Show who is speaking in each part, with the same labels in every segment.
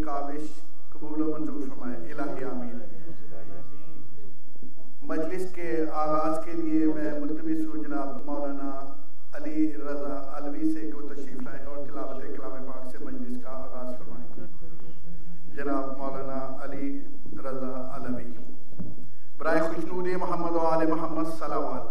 Speaker 1: काविश कबूल और मंजूर फरमाए। इलाही आमीन। मजलिस के आगाज़ के लिए मैं मुल्तमिस हूँ जनाब मौलाना अली रज़ा अलवी से कि वो तशरीफ़ लाएँ और तिलावत कलाम पाक से मजलिस का आगाज़ फरमाएँ। जनाब मौलाना अली रज़ा अलवी। बराए खुशनूद मोहम्मद व आले मोहम्मद सलावत।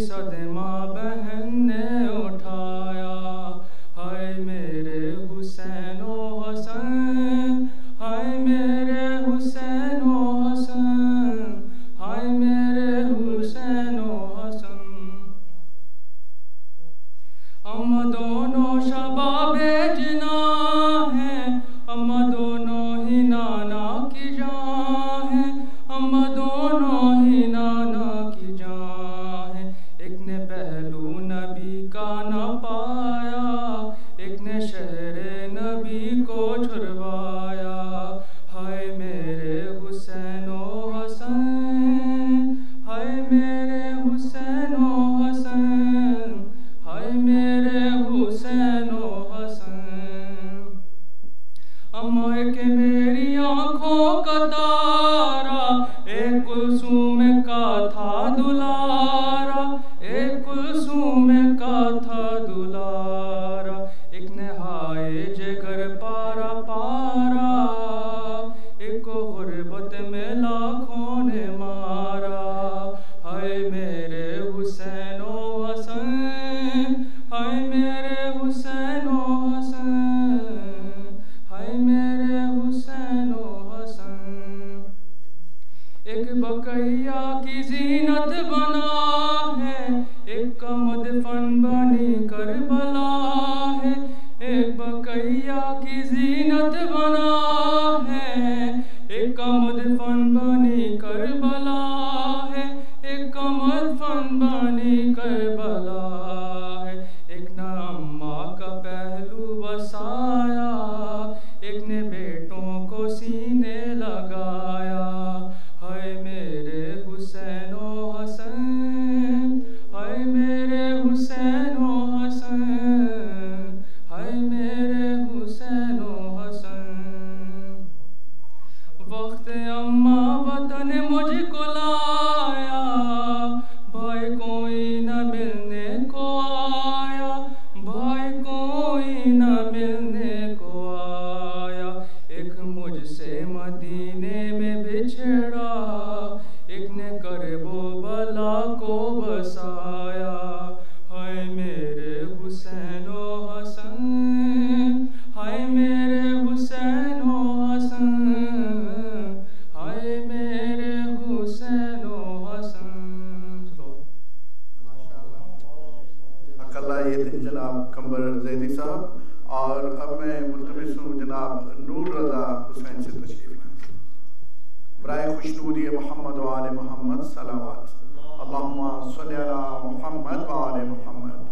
Speaker 2: सदमा बहन हुसैन ओ हसन, हाय मेरे हुसैन ओ हसन। अम्मा के मेरी आँखों का तारा, एक कुलसूम का था दुलारा, एक कुलसूम का था दुलारा। एक नहाए जिगर पारा पारा, एक को गुर्बत में लाखों ने मारा। हाय मेरे हुसैन ओ हसन, हाय मेरे हुसैन ओ हसन, हाय मेरे हुसैन ओ हसन। एक बकैया की जीनत बना है, एक का मदफन बनी करबला है। एक बकैया की जीनत बना है, एक का मदफन बनी करबला है, एक का मदफन बनी करबला है। एक ने अम्मा का पहलू बसाया, एक ने बेटों को सीने लगाया। हाय मेरे हुसैन ओ हसन, हाय मेरे हुसैन ओ हसन, हाय मेरे हुसैन ओ हसन। वक्त अम्मा वतन मुझको लाया, भाई कोई न मिलने को आया, भाई कोई न मिलने को आया। एक मुझसे मदीने में बिछड़ा, एक ने करबो बला को बसाया। हाय मेरे हुसैन ओ हसन, हाय मेरे हुसैन ओ हसन, हाय मेरे हुसैन ओ हसन।
Speaker 1: अकल्ला ये थे जनाब कंबर जैदी साहब, और अब मैं मुल्तमिस हूँ जनाब नूर रज़ा हुसैन से तशरीफ लाएं। बराए खुशनूदी मोहम्मद व आले मोहम्मद सलावत, अल्लाहुम्मा सल्ली अला मोहम्मद व आले मोहम्मद।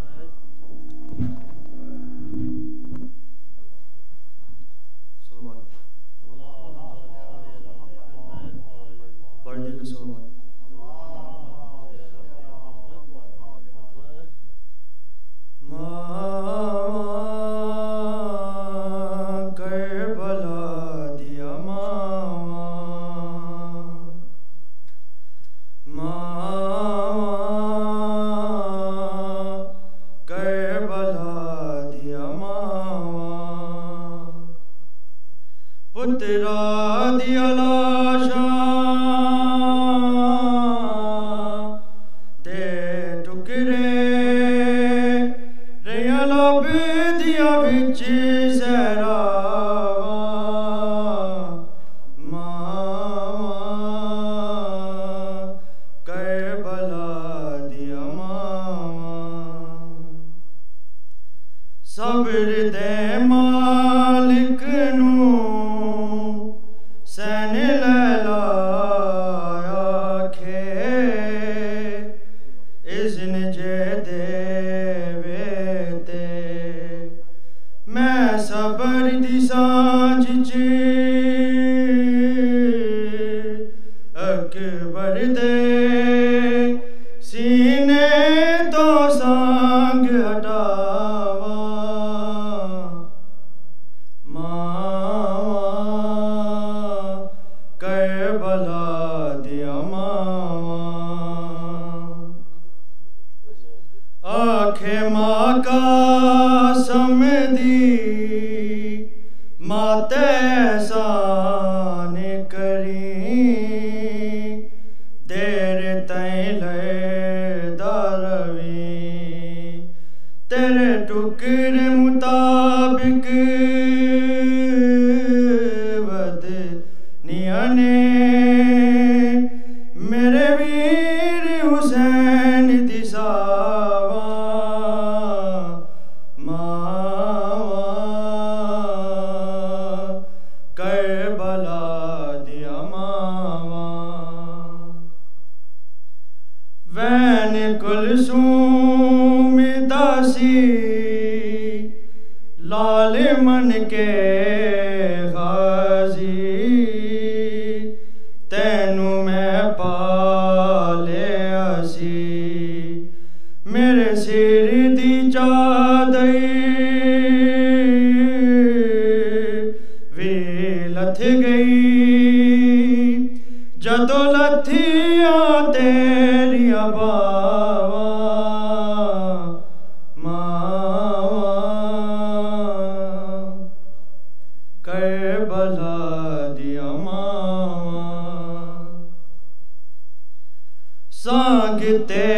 Speaker 3: तेनू मैं पाले असी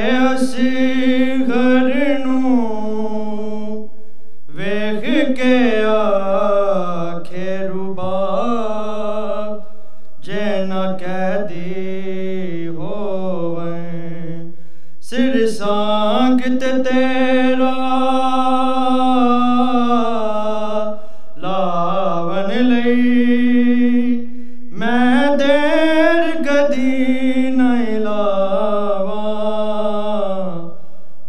Speaker 3: असी घर नू वेख के आखे रुबाब जे न कैदी होवें सिर सांगत तेरा लावन लई मैं देर कदी नहीं लावा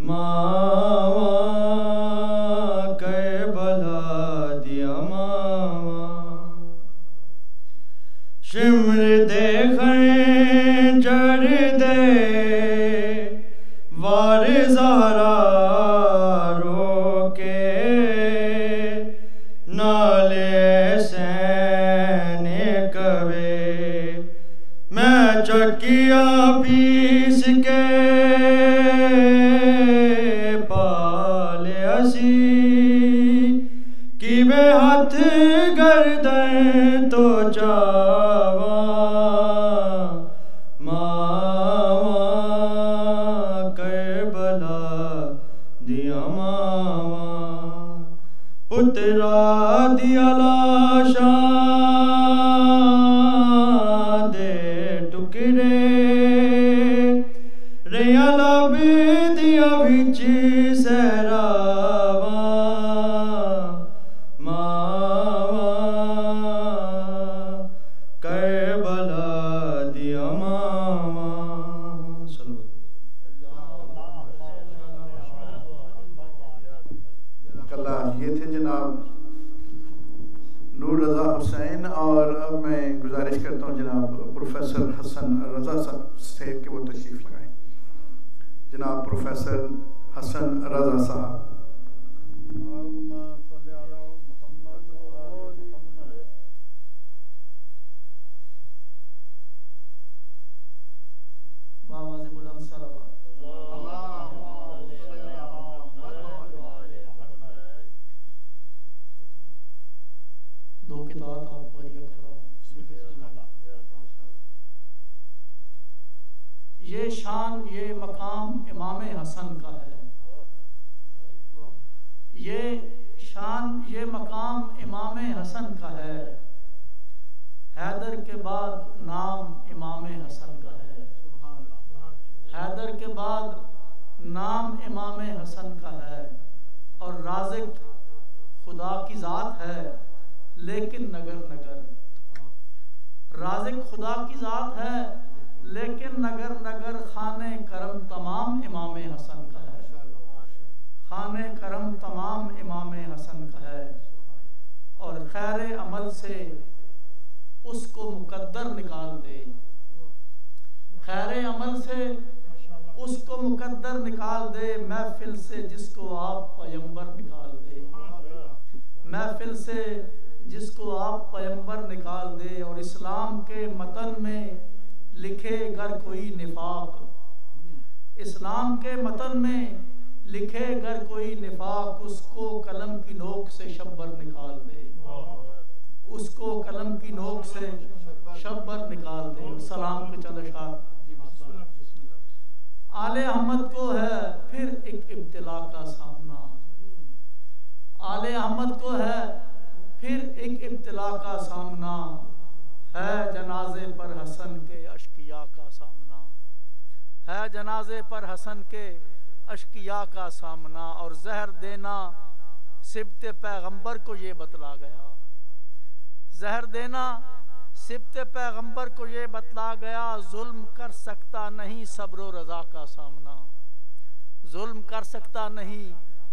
Speaker 3: मावा कै भला दिया मावा शिमर देखें जड़ दे वार ज़हरा रोके नाले सैने कवे मैं चकिया पीस के पाले असी कि वे हाथ गर्दन तो चावा मावा करबला दिया मावा पुत्रा दिया लाशा दे टुकड़े रेया लब दिया बिच सहरावा मावा करबला दिया मावा
Speaker 1: ये थे जनाब नूर रज़ा हुसैन। और अब मैं गुजारिश करता हूँ जनाब प्रोफेसर हसन रज़ा साहब से कि वो तशरीफ़ लगाएं। जनाब प्रोफेसर हसन रज़ा साहब।
Speaker 4: ये शान ये मकाम इमाम हसन का है। ये शान ये मकाम इमाम हसन का है। हैदर के बाद नाम इमाम हसन का है। हैदर के बाद नाम इमाम हसन का है। और राज़िक खुदा की ज़ात है लेकिन नगर नगर। राज़िक खुदा की ज़ात है लेकिन नगर नगर खाने करम तमाम इमाम हसन का है। खाने करम तमाम इमाम हसन का है। और खैर अमल से उसको मुकद्दर निकाल दे। खैर अमल से उसको मुकद्दर निकाल दे। महफिल से जिसको आप पैगंबर निकाल दे। महफिल से जिसको आप पैगंबर निकाल दे। और इस्लाम के मतन में लिखे अगर कोई निफाक, इस्लाम के मतन में लिखे अगर कोई निफाक, उसको कलम की नोक से शब्बर निकाल दे। उसको कलम की नोक से शब्बर निकाल दे। सलाम के चंद अशआर। आले अहमद को है फिर एक इब्तिला का सामना। आले अहमद को है फिर एक इब्तिला का सामना। है जनाजे पर हसन के अशकिया का सामना। है जनाजे पर हसन के अशकिया का सामना। और जहर देना सिबत पैगंबर को ये बतला गया। जहर देना सिबत पैगंबर को ये बतला गया। जुल्म कर सकता नहीं सब्र रज़ा का सामना। जुल्म कर सकता नहीं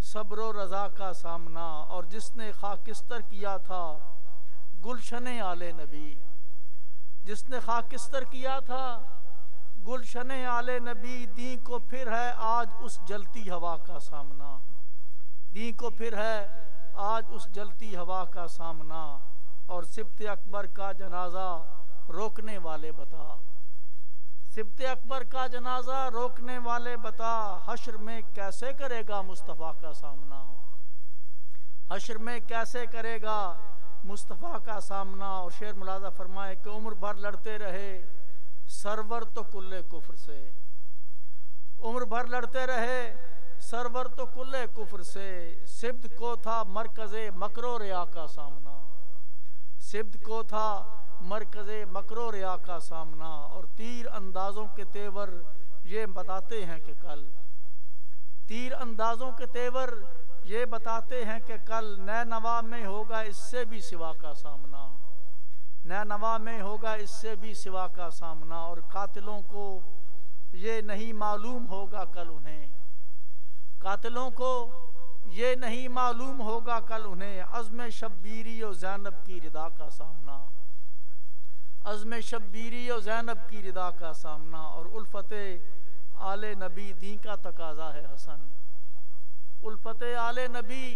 Speaker 4: सब्र रज़ा का सामना। और जिसने खाकिस्तर किया था गुलशने आले नबी, जिसने खाकिस्तर किया था गुलशने आले नबी, दी को फिर है आज उस जलती हवा का सामना। दी को फिर है आज उस जलती हवा का सामना। और सिब्त अकबर का जनाजा रोकने वाले बता। सिब्त अकबर का जनाजा रोकने वाले बता। हश्र में कैसे करेगा मुस्तफ़ा का सामना। हश्र में कैसे करेगा मुस्तफ़ा का सामना। और शेर मुलाजा फरमाए कि उम्र भर लड़ते रहे सरवर तो कुल्ले कुफ्र से। उम्र भर लड़ते रहे सरवर तो कुल्ले कुफ्र से। सिब्त को था मरकज़े मकरो रिया का सामना, सिब्त को था मरकज़े मकरो रिया का सामना। और तीर अंदाजों के तेवर ये बताते हैं कि कल, तीर अंदाजों के तेवर ये बताते हैं कि कल नैनवा में होगा इससे भी सिवा का सामना, नैनवा में होगा इससे भी सिवा का सामना। और कातिलों को ये नहीं मालूम होगा कल उन्हें, कातिलों को ये नहीं मालूम होगा कल उन्हें अज़्म शब्बीरी और ज़ैनब की रिदा का सामना, अज़्म शब्बीरी और ज़ैनब की रिदा का सामना। और उल्फते आले नबी दी का तकाजा है हसन, उल्फते आले नबी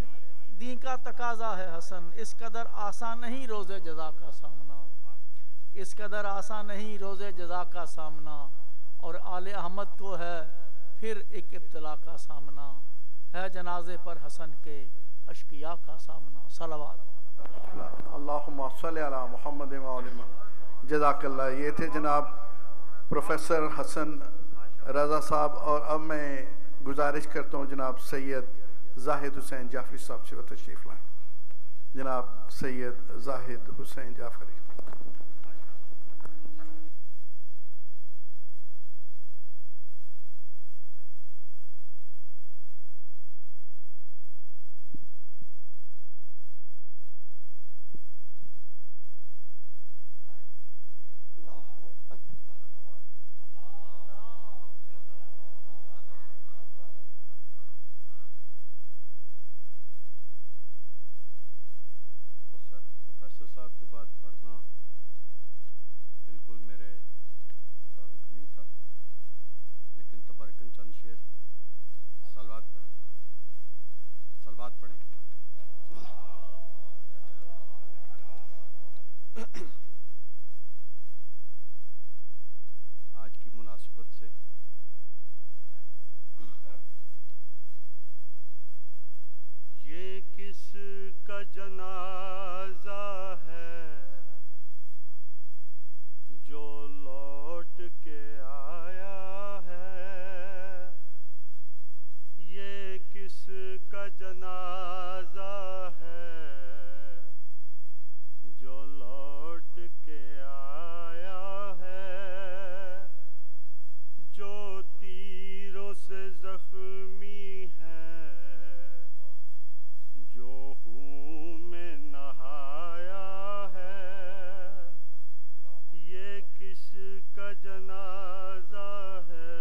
Speaker 4: दी का तकाजा है हसन। इस कदर आसान नहीं रोज़े जज़ा का सामना, इस कदर आसान नहीं रोज़े जज़ा का सामना। और आले अहमद को है फिर एक इब्तिला का सामना, है जनाजे पर हसन के अशकिया का सामना। सलावत
Speaker 1: अल्लाहुम्मा सल्ली अला मुहम्मद व आले मुहम्मद। जज़ाकल्लाह। ये थे जनाब प्रोफेसर हसन रज़ा साहब। और अब मैं गुजारिश करता हूँ जनाब सैयद जाहिद हुसैन जाफरी साहब से वो तशरीफ़ लाएँ। जनाब सैयद जाहिद हुसैन जाफरी।
Speaker 5: प्रोफेसर साहब के बाद पढ़ना बिल्कुल मेरे मुताबिक नहीं था, लेकिन तबरकन चंद शेर सलवात पढ़ें। आज की मुनासिबत से ये किस का जनाजा है जो लौट के आया है, ये किस का जनाजा है जो लौट के आया है, जो तीरों से जख्मी है, जो खून में नहाया है, ये किस का जनाजा है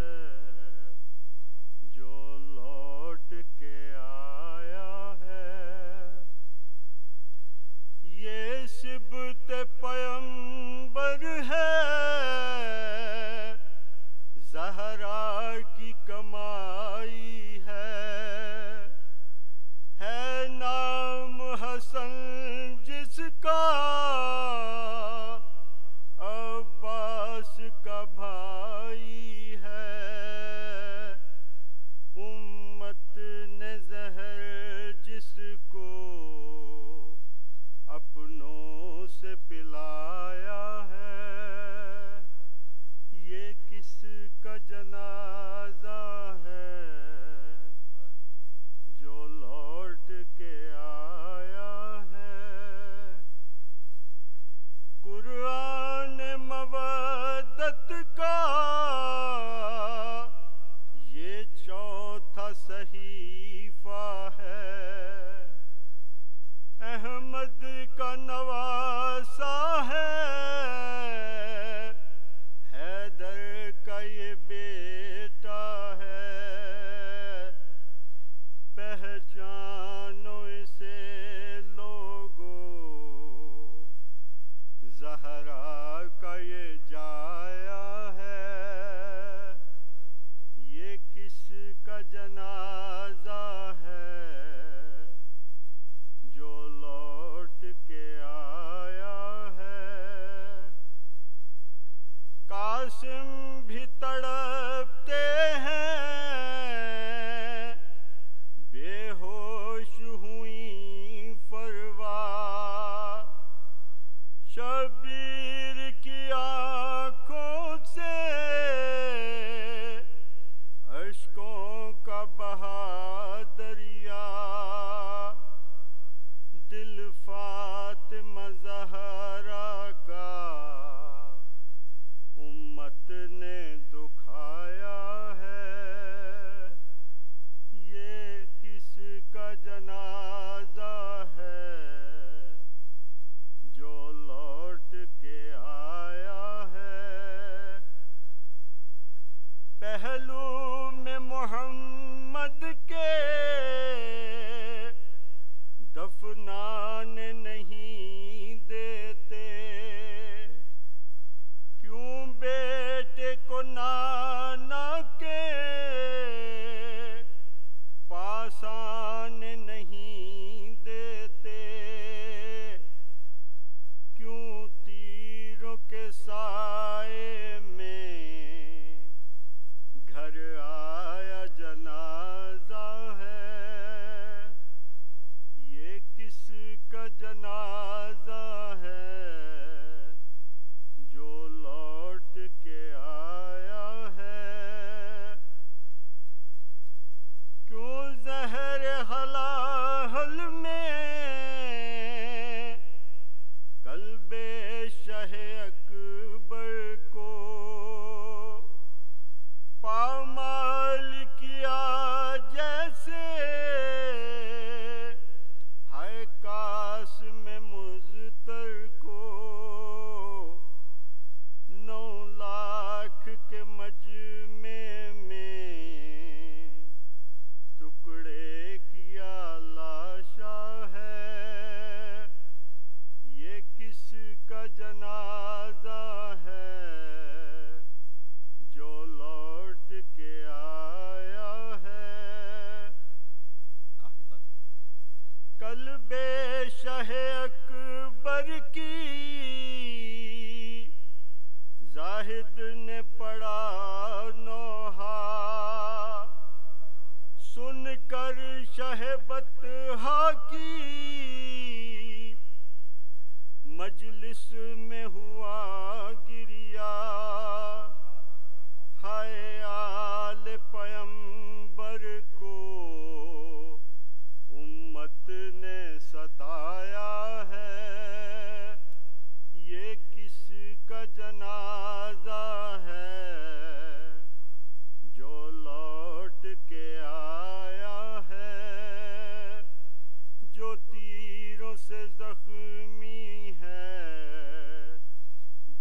Speaker 5: जो लौट के आया है, ये सिबत पैगंबर है, ज़हरा की कमाई है नाम हसन जिसका अब्बास का भाई है, उम्मत ने ज़हर जिसको अपनों से पिलाया है, ये किस का जनाजा है जो लौट के आया है। कुरान मवद्दत का ये चौथा सहीफा है, अहमद का नवासा है, हैदर का ये बेटा है, पहचानो इसे लोगो, ज़हरा का ये जाया है, ये किस का जनाजा है जो लौट के आया है। कासिम भी तड़पते हैं, बेहोश हुई फरवा, शबीर की आँखों से अर्श आसान नहीं देते, क्यों तीरों के साए में घर आया जनाजा है। ये किसका जनाजा है जो लौट के आया है। क्यों जहर हलाहल में कल्बे शहे अकबर को पामाल किया जैसे है कास में मुज़तर को। 9 लाख के मजमे में टुकड़े किया लाशा है। ये किसका जनाजा है जो लौट के आया है। कल्बे शाहे अकबर की जाहिद ने पढ़ा नोहा, सुनकर शहबतहा की मजलिस में हुआ गिरिया। हाय आल पैगंबर को उम्मत ने सताया है। ये किसका जनाजा है जो लौट के आया है। जो तीरों से जख्मी है,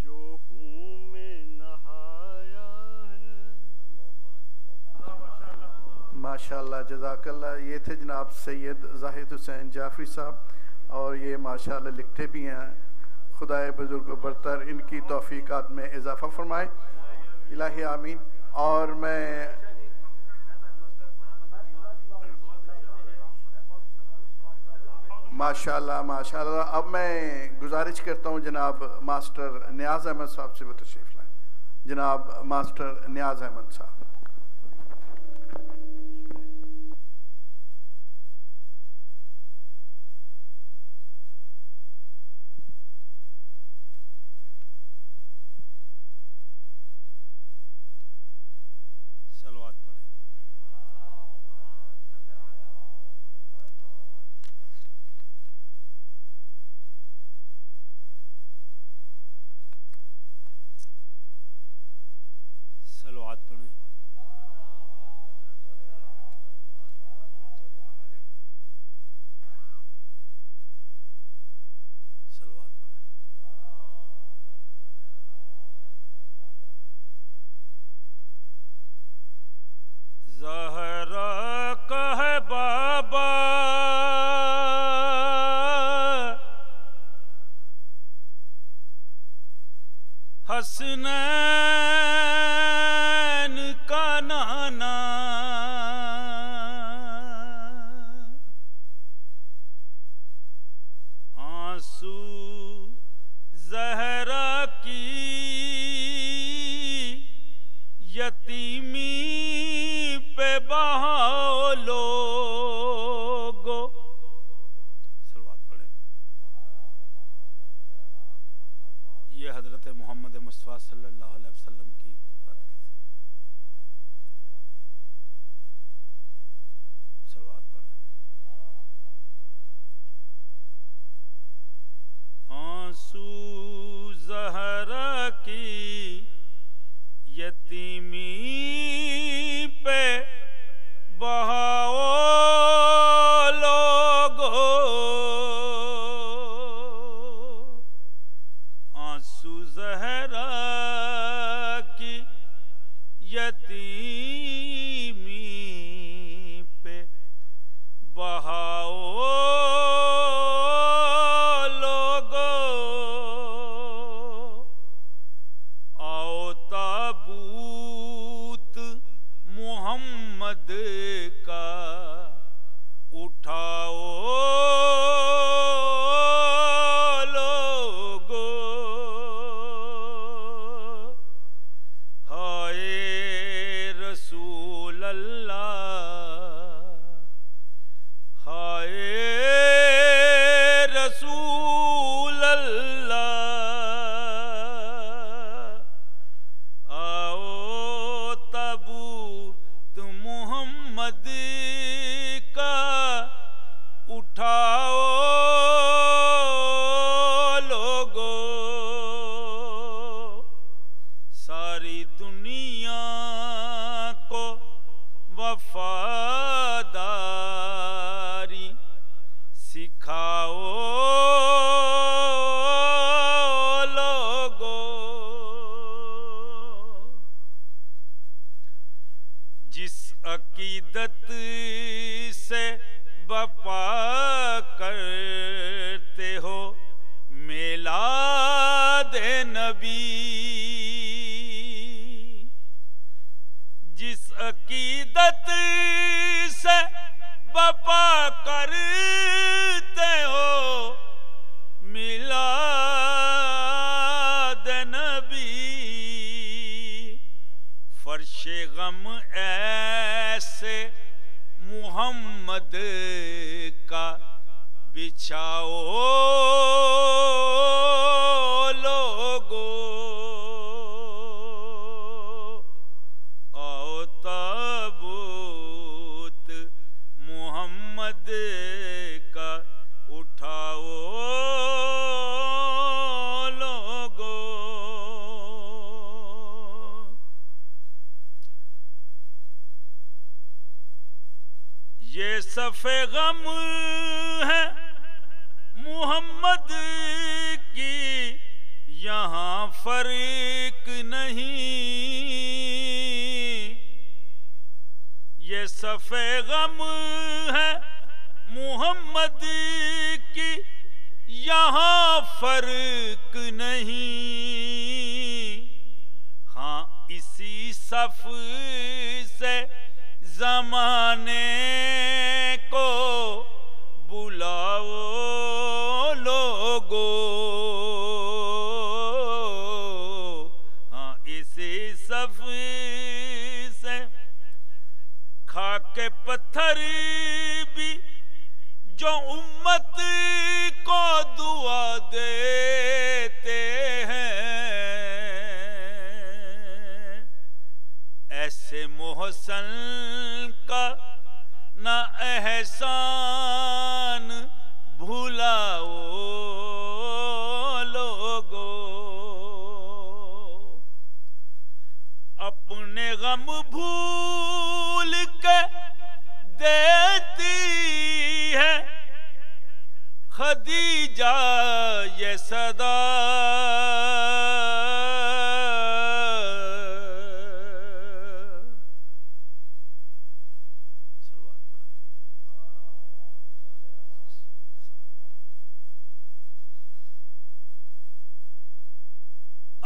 Speaker 5: जो खून में नहाया है।
Speaker 1: माशाल्लाह, जज़ाकल्लाह। ये थे जनाब सैयद जाहिद हुसैन जाफरी साहब, और ये माशाल्लाह लिखते भी हैं। खुदाए बुजुर्ग बरतर इनकी तौफीकात में इजाफ़ा फरमाए, इलाही आमीन। और मैं माशाल्लाह माशाल्लाह अब मैं गुजारिश करता हूँ जनाब मास्टर नियाज़ अहमद साहब से वो तशरीफ़ लाएँ। जनाब मास्टर नियाज़ अहमद साहब।
Speaker 6: सलवात पढ़ें। सलवात पढ़ें। ज़हरा का है बाबा हसनैन का नाना, आंसू ज़हरा की यतीमी पे बहाओ लोगो। सलवात पढ़े। ये हज़रत मोहम्मद मुस्तफ़ा सल्लल्लाहु अलैहि वसल्लम की बात की। सलवात पढ़े। आंसू ज़हरा की यतीमी पे बहाओ लोगो। आंसू ज़हरा की यतीमी पे बहाओ लोगो। आओ ताबूत मोहम्मद का का उठाओ लोगो, सारी दुनिया को वफादारी सिखाओ लोगो। जिस अकीदत से बपा करते हो मिलाद नबी, जिस अकीदत से बपा करते हो मिलाद नबी, फर्शे गम ऐसे मुहम्मद का बिछाओ लोगो, आओ ताबूत मुहम्मद का उठाओ लोगो। ये सफ़े गम है मुहम्मद की, यहाँ फर्क नहीं। ये सफ़े गम है मुहम्मद की, यहाँ फर्क नहीं। हाँ इसी सफ से ज़माने को बुलाओ लोगो, हाँ इसी सफ से खाके पत्थर भी जो उम्मत को दुआ देते हैं, ऐसे मोहसन का ना एहसान भुलाओ लोगो। अपने गम भूल के देती है खदीजा ये सदा,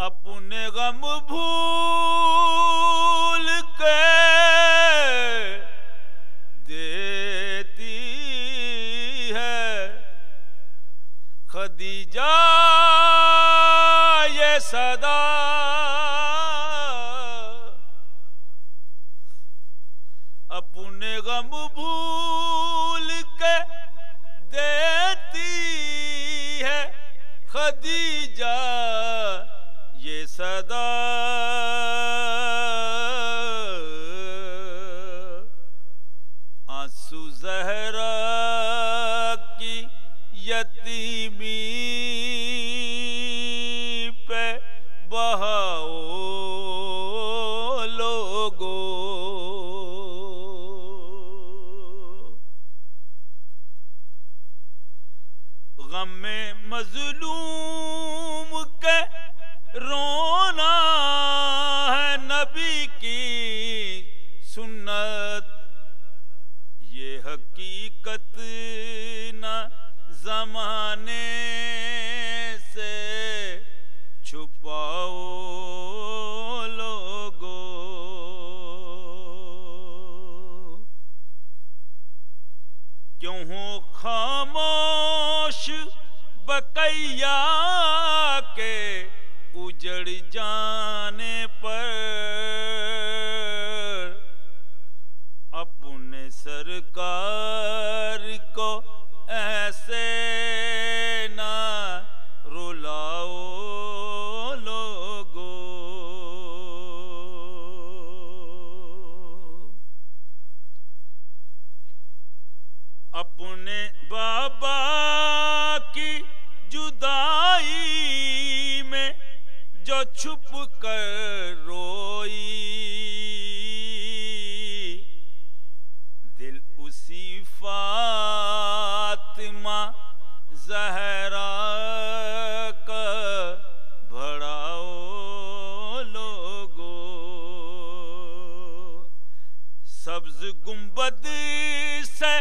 Speaker 6: अपने गम भूल के देती है खदीजा ये सदा। अपने गम भूल के देती है खदीजा ये सदा। आंसू ज़हरा की यतीमी पे बहाओ लोगो, गम में मज़लूम के रोना है नबी की सुन्नत, ये हकीकत ना ज़माने से छुपाओ लोगो। क्यों हो खामोश बकैया के उजड़ जाने पर, अपने सरकार को ऐसे ना रुलाओ लोगो। अपने बाबा की जुदाई में जो छुप कर रोई, दिल उसी फातिमा ज़हरा का भड़ाओ लोगो। सब्ज गुंबद से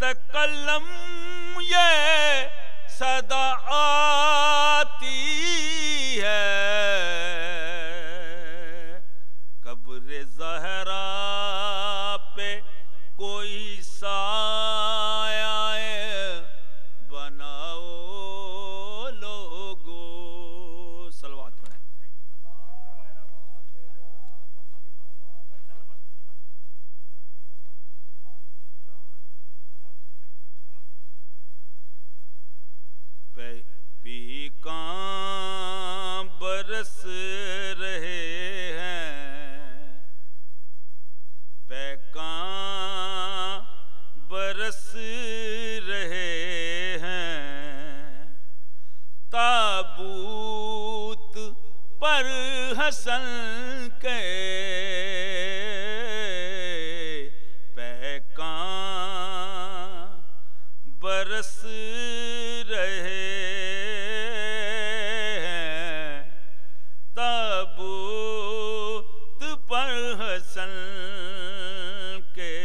Speaker 6: तकल्लम ये सदा आती है, कब्र ज़हरा पे कोई साया बनाओ लोगो। सलवात पढ़ें। पी कां बरस रहे हैं, पैकां बरस रहे हैं, ताबूत पर हसन के पैकां बरस रहे हैं, ताबूत पर हसन के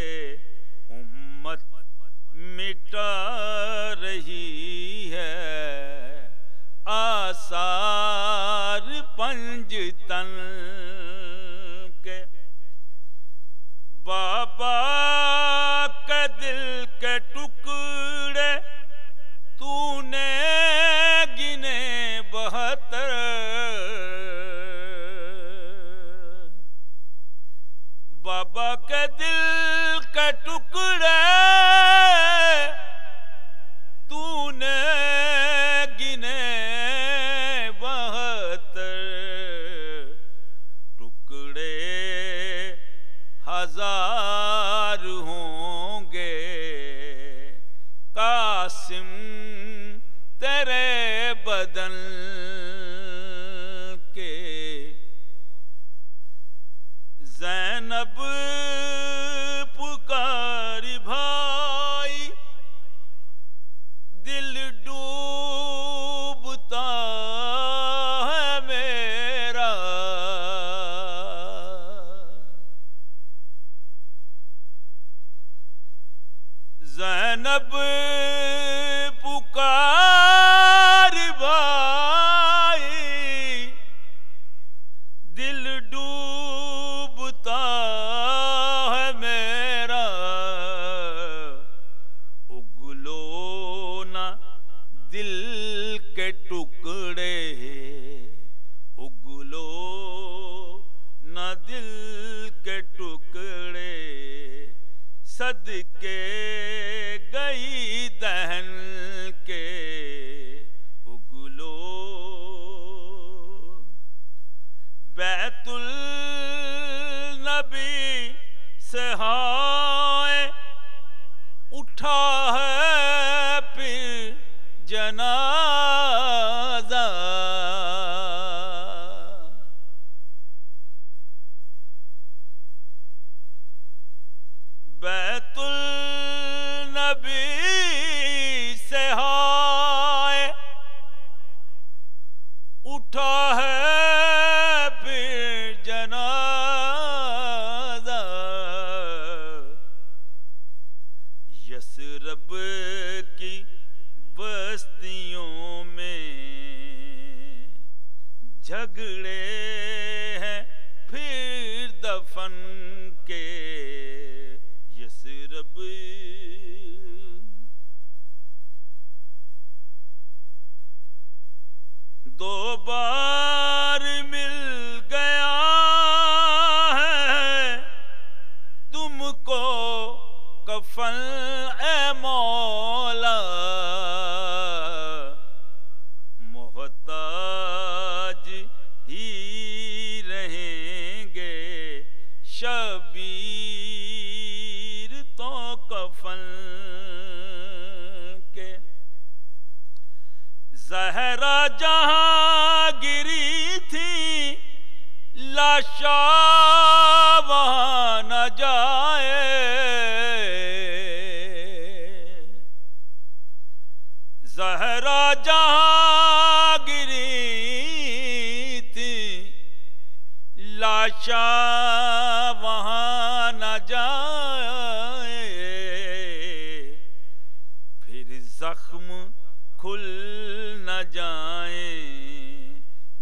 Speaker 6: उम्मत मिटा रही है, आसार पंजतन के। बाबा के दिल के टुकड़े तूने गिने 72, बाबा के दिल के टुकड़े तूने गिने 72, टुकड़े हजार होंगे कासिम तेरे बदन के। ज़ैनब पुकारी भाई दिल डूबता है मेरा, ज़ैनब पुकार भाई दिल डूबता है मेरा, उगलो ना दिल के टुकड़े, उगलो ना दिल के टुकड़े, सदके गई दहन के उगलो। बैतुल नबी से हाय उठा है फिर जनाजा, बैतुल नबी से हाय उठा है फिर जनाजा, यसरब की बस्तियों में झगड़े हैं फिर दफन के, यसरब दो बार मिल गया है तुमको कफन ए मौला, मोहताज ही रहेंगे शबीर तो कफन जहरा जहां गिरी थी लाशा वहां न जाए, जहरा जहां गिरी थी लाशा वहां न जाए, फिर जख्म खुल न जाए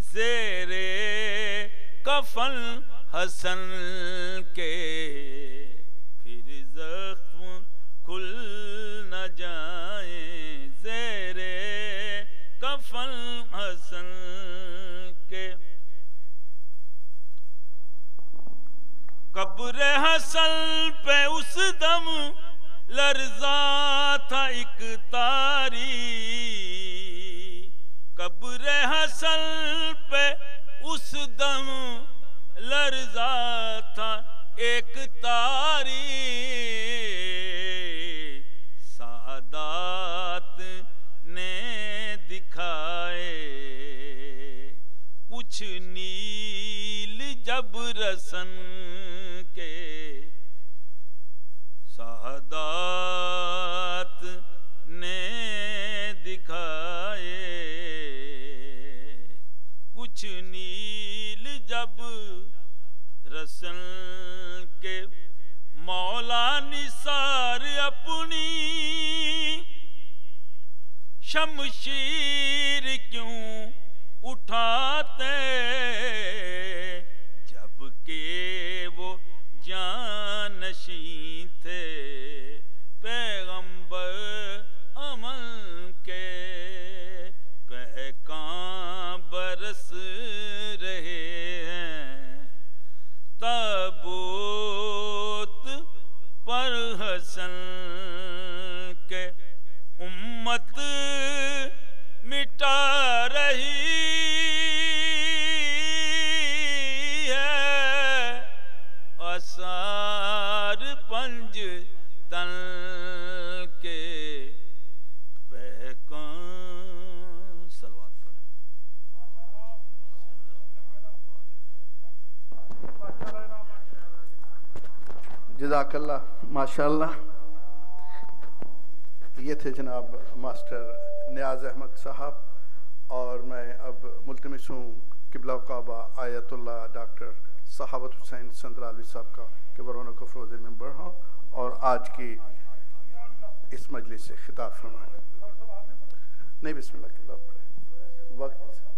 Speaker 6: ज़ेरे कफन हसन के, फिर जख्म खुल न जाए ज़ेरे कफन हसन के। कब्र हसन पे उस दम लर्जा था एक तारी, कब्र हसन पे उस दम लर्जा था एक तारी, सादात ने दिखाए कुछ नील जब रसन के, सादात ने दिखाए कुछ नील जब रसन के। मौला निसार अपनी शमशीर क्यों उठाते, जबकि वो जानशीं थे पैगंबर अमल के, पैगाम बरस रहे हैं ताबूत पर हसन के, उम्मत मिटा रही है आसार पंज तन के, पैगाम सलवात पढ़े।
Speaker 1: जज़ाकल्लाह, माशाअल्लाह। ये थे जनाब मास्टर नियाज़ अहमद साहब, और मैं अब मुल्तमिस हूँ क़िबला काबा आयतुल्लाह डॉक्टर सहाबत हुसैन संदरालवी साहब का कि वरों को फ़रोज़ मेंबर हों और आज की इस मजलिस से खिताब फरमाएं। नहीं बिस्मिल्लाह क़िबला पढ़े वक्त